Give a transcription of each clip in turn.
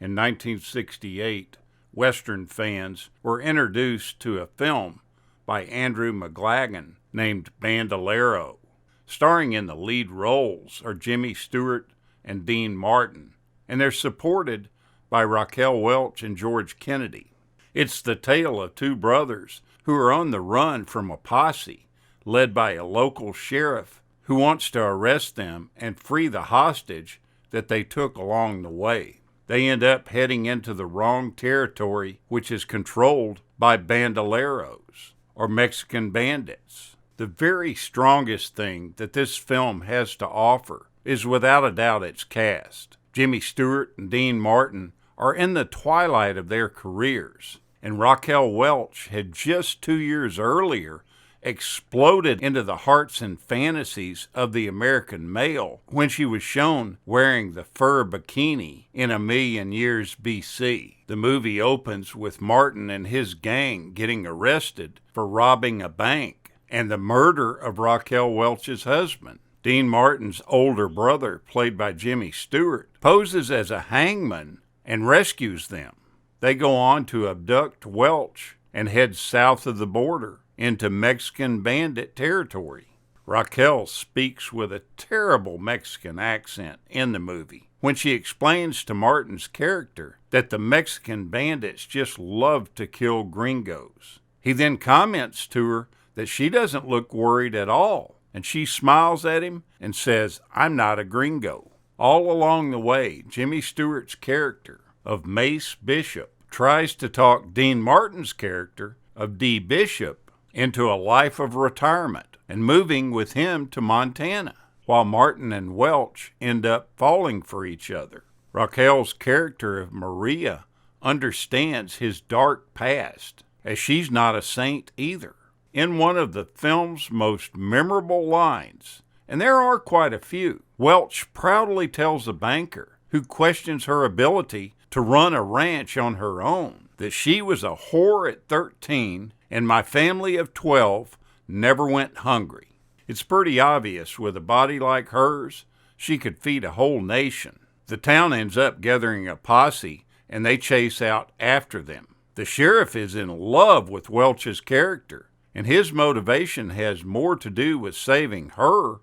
In 1968, Western fans were introduced to a film by Andrew McLagan named Bandolero. Starring in the lead roles are Jimmy Stewart and Dean Martin, and they're supported by Raquel Welch and George Kennedy. It's the tale of two brothers who are on the run from a posse led by a local sheriff who wants to arrest them and free the hostage that they took along the way. They end up heading into the wrong territory, which is controlled by bandoleros, or Mexican bandits. The very strongest thing that this film has to offer is without a doubt its cast. Jimmy Stewart and Dean Martin are in the twilight of their careers, and Raquel Welch had just 2 years earlier exploded into the hearts and fantasies of the American male when she was shown wearing the fur bikini in A Million Years BC. The movie opens with Martin and his gang getting arrested for robbing a bank and the murder of Raquel Welch's husband. Dean Martin's older brother, played by Jimmy Stewart, poses as a hangman and rescues them. They go on to abduct Welch and head south of the border into Mexican bandit territory. Raquel speaks with a terrible Mexican accent in the movie when she explains to Martin's character that the Mexican bandits just love to kill gringos. He then comments to her that she doesn't look worried at all, and she smiles at him and says, "I'm not a gringo." All along the way, Jimmy Stewart's character of Mace Bishop tries to talk Dean Martin's character of D. Bishop into a life of retirement and moving with him to Montana, while Martin and Welch end up falling for each other. Raquel's character of Maria understands his dark past, as she's not a saint either. In one of the film's most memorable lines, and there are quite a few, Welch proudly tells a banker who questions her ability to run a ranch on her own that she was a whore at 13 and my family of 12 never went hungry. It's pretty obvious with a body like hers, she could feed a whole nation. The town ends up gathering a posse and they chase out after them. The sheriff is in love with Welch's character, and his motivation has more to do with saving her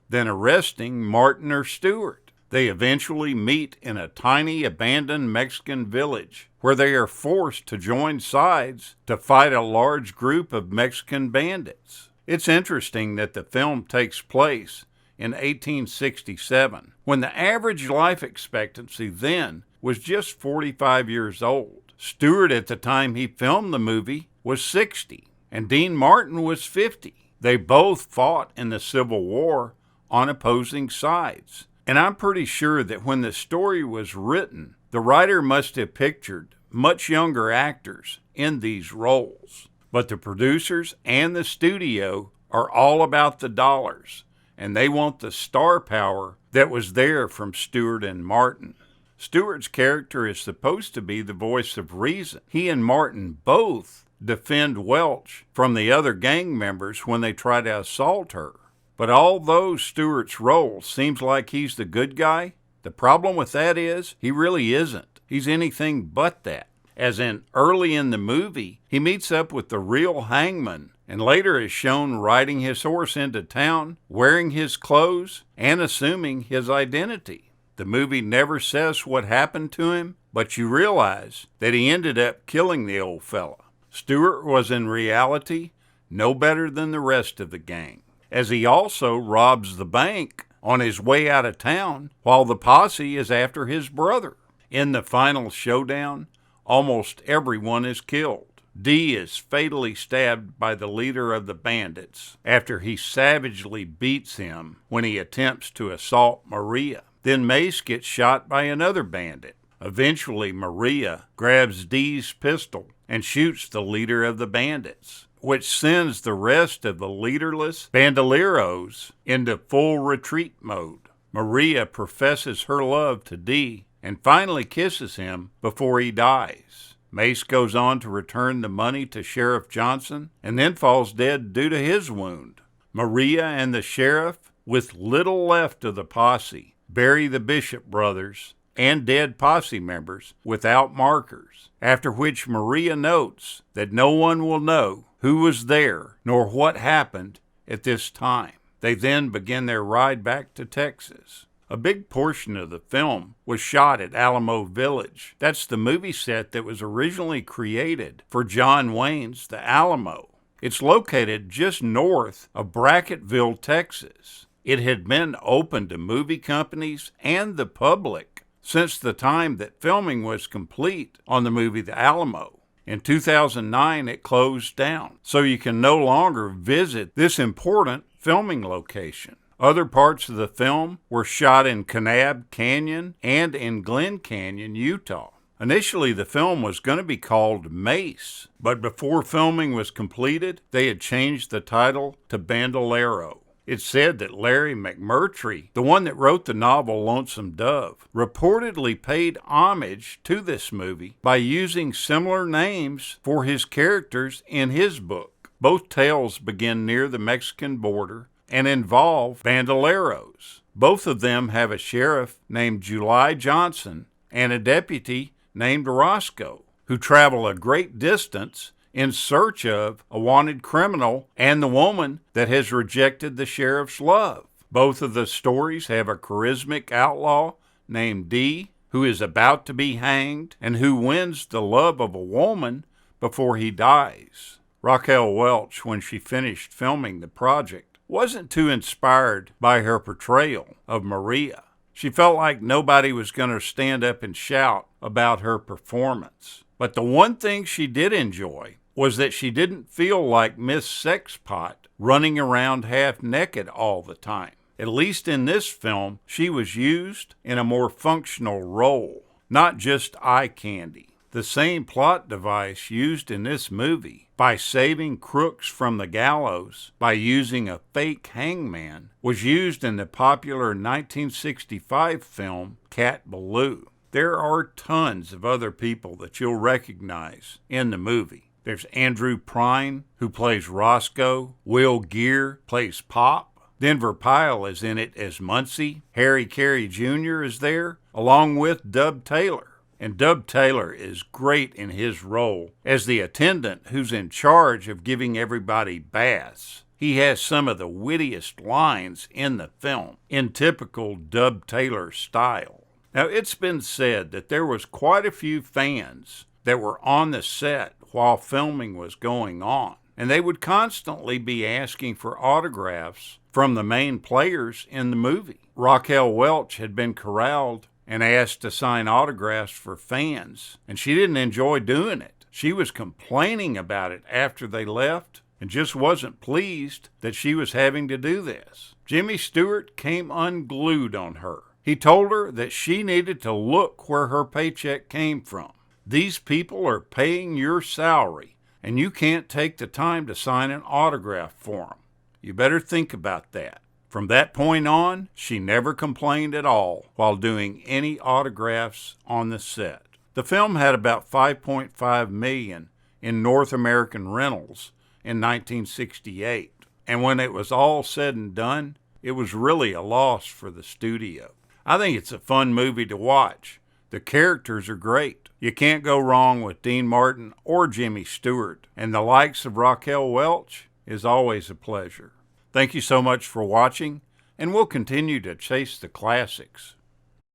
than arresting Martin or Stewart. They eventually meet in a tiny abandoned Mexican village where they are forced to join sides to fight a large group of Mexican bandits. It's interesting that the film takes place in 1867, when the average life expectancy then was just 45 years old. Stewart, at the time he filmed the movie, was 60, and Dean Martin was 50. They both fought in the Civil War on opposing sides. And I'm pretty sure that when the story was written, the writer must have pictured much younger actors in these roles. But the producers and the studio are all about the dollars, and they want the star power that was there from Stewart and Martin. Stewart's character is supposed to be the voice of reason. He and Martin both defend Welch from the other gang members when they try to assault her. But although Stewart's role seems like he's the good guy, the problem with that is he really isn't. He's anything but that. As in, early in the movie, he meets up with the real hangman and later is shown riding his horse into town, wearing his clothes, and assuming his identity. The movie never says what happened to him, but you realize that he ended up killing the old fella. Stewart was in reality no better than the rest of the gang, as he also robs the bank on his way out of town while the posse is after his brother. In the final showdown, almost everyone is killed. D is fatally stabbed by the leader of the bandits after he savagely beats him when he attempts to assault Maria. Then Mace gets shot by another bandit. Eventually, Maria grabs D's pistol and shoots the leader of the bandits, which sends the rest of the leaderless bandoleros into full retreat mode. Maria professes her love to D and finally kisses him before he dies. Mace goes on to return the money to Sheriff Johnson and then falls dead due to his wound. Maria and the sheriff, with little left of the posse, bury the Bishop brothers and dead posse members without markers, after which Maria notes that no one will know who was there nor what happened at this time. They then begin their ride back to Texas. A big portion of the film was shot at Alamo Village. That's the movie set that was originally created for John Wayne's The Alamo. It's located just north of Brackettville, Texas. It had been open to movie companies and the public since the time that filming was complete on the movie The Alamo. In 2009, it closed down, so you can no longer visit this important filming location. Other parts of the film were shot in Kanab Canyon and in Glen Canyon, Utah. Initially, the film was going to be called Mace, but before filming was completed, they had changed the title to Bandolero. It's said that Larry McMurtry, the one that wrote the novel Lonesome Dove, reportedly paid homage to this movie by using similar names for his characters in his book. Both tales begin near the Mexican border and involve bandoleros. Both of them have a sheriff named July Johnson and a deputy named Roscoe, who travel a great distance in search of a wanted criminal and the woman that has rejected the sheriff's love. Both of the stories have a charismatic outlaw named Dee, who is about to be hanged and who wins the love of a woman before he dies. Raquel Welch, when she finished filming the project, wasn't too inspired by her portrayal of Maria. She felt like nobody was going to stand up and shout about her performance. But the one thing she did enjoy was that she didn't feel like Miss Sexpot running around half naked all the time. At least in this film, she was used in a more functional role, not just eye candy. The same plot device used in this movie by saving crooks from the gallows by using a fake hangman was used in the popular 1965 film Cat Ballou. There are tons of other people that you'll recognize in the movie. There's Andrew Prine, who plays Roscoe. Will Geer plays Pop. Denver Pyle is in it as Muncie. Harry Carey Jr. is there, along with Dub Taylor. And Dub Taylor is great in his role as the attendant who's in charge of giving everybody baths. He has some of the wittiest lines in the film, in typical Dub Taylor style. Now, it's been said that there was quite a few fans that were on the set while filming was going on, and they would constantly be asking for autographs from the main players in the movie. Raquel Welch had been corralled and asked to sign autographs for fans, and she didn't enjoy doing it. She was complaining about it after they left and just wasn't pleased that she was having to do this. Jimmy Stewart came unglued on her. He told her that she needed to look where her paycheck came from. These people are paying your salary, and you can't take the time to sign an autograph for them. You better think about that. From that point on, she never complained at all while doing any autographs on the set. The film had about $5.5 million in North American rentals in 1968, and when it was all said and done, it was really a loss for the studio. I think it's a fun movie to watch. The characters are great. You can't go wrong with Dean Martin or Jimmy Stewart, and the likes of Raquel Welch is always a pleasure. Thank you so much for watching, and we'll continue to chase the classics.